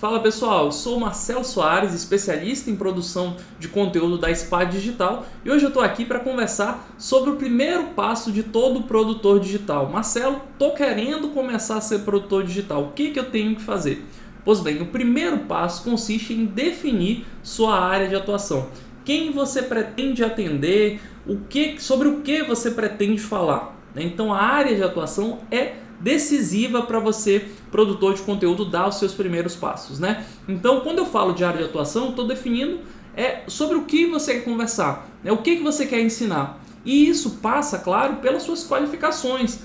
Fala pessoal, eu sou o Marcelo Soares, especialista em produção de conteúdo da SPA Digital, e hoje eu estou aqui para conversar sobre o primeiro passo de todo produtor digital. Marcelo, estou querendo começar a ser produtor digital, o que eu tenho que fazer? Pois bem, o primeiro passo consiste em definir sua área de atuação. Quem você pretende atender, sobre o que você pretende falar. Então a área de atuação é decisiva para você, produtor de conteúdo, dar os seus primeiros passos, né? Então, quando eu falo de área de atuação, estou definindo sobre o que você quer conversar, o que você quer ensinar. E isso passa, claro, pelas suas qualificações,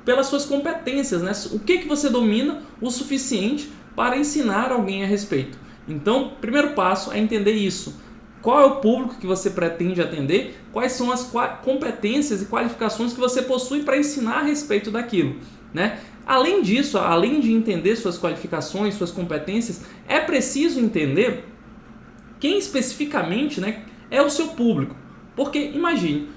pelas suas competências, né? O que você domina o suficiente para ensinar alguém a respeito. Então, o primeiro passo é entender isso. Qual é o público que você pretende atender? Quais são as competências e qualificações que você possui para ensinar a respeito daquilo, né? Além disso, além de entender suas qualificações, suas competências, é preciso entender quem especificamente, né, é o seu público. Porque imagine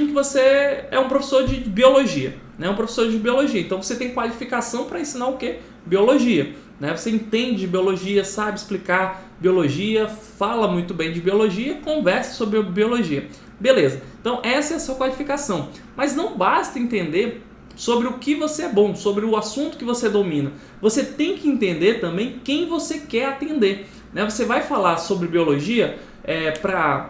que você é um professor de biologia, né? Um professor de biologia. Então você tem qualificação para ensinar o quê? Biologia. Né? Você entende de biologia, sabe explicar biologia, fala muito bem de biologia, conversa sobre biologia. Beleza, então essa é a sua qualificação. Mas não basta entender sobre o que você é bom, sobre o assunto que você domina. Você tem que entender também quem você quer atender. Né? Você vai falar sobre biologia para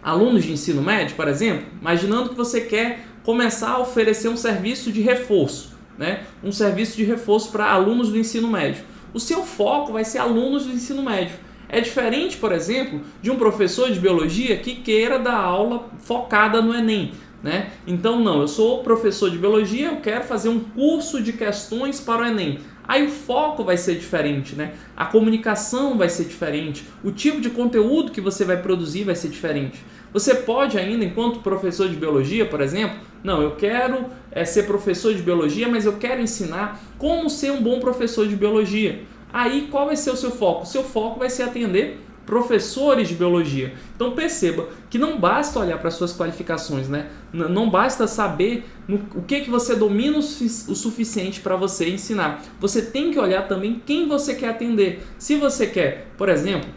alunos de ensino médio, por exemplo, imaginando que você quer começar a oferecer um serviço de reforço, né? Um serviço de reforço para alunos do ensino médio. O seu foco vai ser alunos do ensino médio. É diferente, por exemplo, de um professor de biologia que queira dar aula focada no Enem. Né? Então, não, eu sou professor de biologia, eu quero fazer um curso de questões para o Enem. Aí o foco vai ser diferente, né? A comunicação vai ser diferente, o tipo de conteúdo que você vai produzir vai ser diferente. Você pode ainda, enquanto professor de biologia, por exemplo, não, eu quero ser professor de biologia, mas eu quero ensinar como ser um bom professor de biologia. Aí qual vai ser o seu foco? O seu foco vai ser atender professores de biologia. Então perceba que não basta olhar para suas qualificações, né? Não basta saber o que você domina o suficiente para você ensinar. Você tem que olhar também quem você quer atender. Se você quer, por exemplo,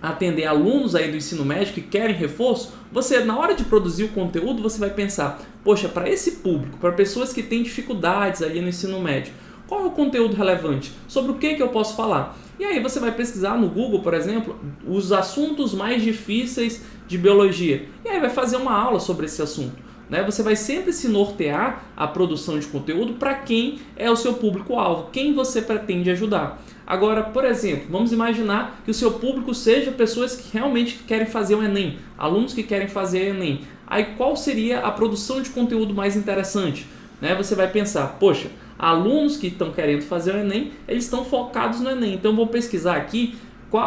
atender alunos aí do ensino médio que querem reforço, você, na hora de produzir o conteúdo, você vai pensar, poxa, para esse público, para pessoas que têm dificuldades ali no ensino médio, qual é o conteúdo relevante? Sobre o que eu posso falar? E aí você vai pesquisar no Google, por exemplo, os assuntos mais difíceis de biologia. E aí vai fazer uma aula sobre esse assunto. Né? Você vai sempre se nortear a produção de conteúdo para quem é o seu público-alvo, quem você pretende ajudar. Agora, por exemplo, vamos imaginar que o seu público seja pessoas que realmente querem fazer o Enem, alunos que querem fazer o Enem. Aí qual seria a produção de conteúdo mais interessante? Né? Você vai pensar, poxa, alunos que estão querendo fazer o Enem, eles estão focados no Enem. Então eu vou pesquisar aqui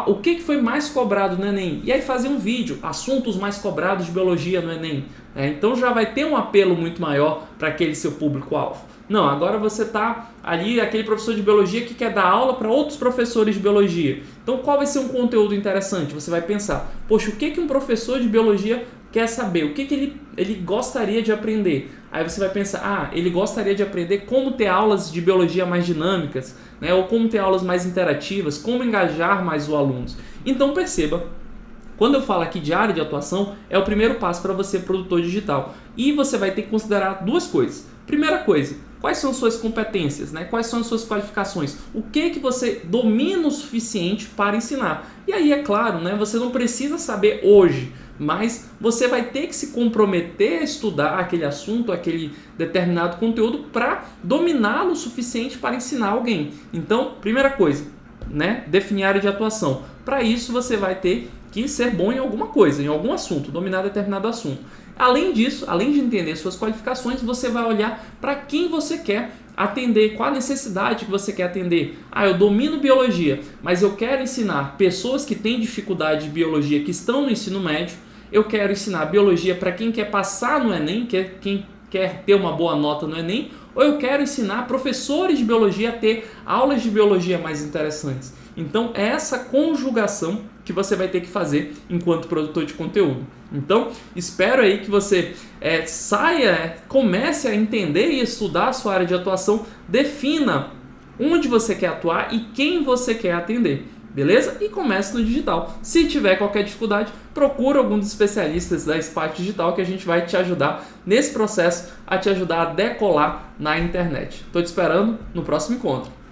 o que foi mais cobrado no Enem. E aí fazer um vídeo, assuntos mais cobrados de biologia no Enem. Então já vai ter um apelo muito maior para aquele seu público-alvo. Não, agora você está ali, aquele professor de biologia que quer dar aula para outros professores de biologia. Então qual vai ser um conteúdo interessante? Você vai pensar, poxa, o que um professor de biologia quer saber? O que ele gostaria de aprender? Aí você vai pensar, ele gostaria de aprender como ter aulas de biologia mais dinâmicas, né? Ou como ter aulas mais interativas, como engajar mais os alunos. Então perceba, quando eu falo aqui de área de atuação, é o primeiro passo para você, produtor digital. E você vai ter que considerar duas coisas. Primeira coisa, quais são suas competências, né? Quais são as suas qualificações? O que você domina o suficiente para ensinar? E aí, é claro, né? Você não precisa saber hoje, mas você vai ter que se comprometer a estudar aquele assunto, aquele determinado conteúdo para dominá-lo o suficiente para ensinar alguém. Então, primeira coisa, né? Definir a área de atuação. Para isso, você vai ter que ser bom em alguma coisa, em algum assunto, dominar determinado assunto. Além disso, além de entender suas qualificações, você vai olhar para quem você quer atender, qual a necessidade que você quer atender. Eu domino biologia, mas eu quero ensinar pessoas que têm dificuldade de biologia, que estão no ensino médio. Eu quero ensinar biologia para quem quer passar no Enem, quem quer ter uma boa nota no Enem, ou eu quero ensinar professores de biologia a ter aulas de biologia mais interessantes. Então, é essa conjugação que você vai ter que fazer enquanto produtor de conteúdo. Então, espero aí que você comece a entender e estudar a sua área de atuação, defina onde você quer atuar e quem você quer atender. Beleza? E comece no digital. Se tiver qualquer dificuldade, procura algum dos especialistas da Spark Digital que a gente vai te ajudar nesse processo, a te ajudar a decolar na internet. Estou te esperando no próximo encontro.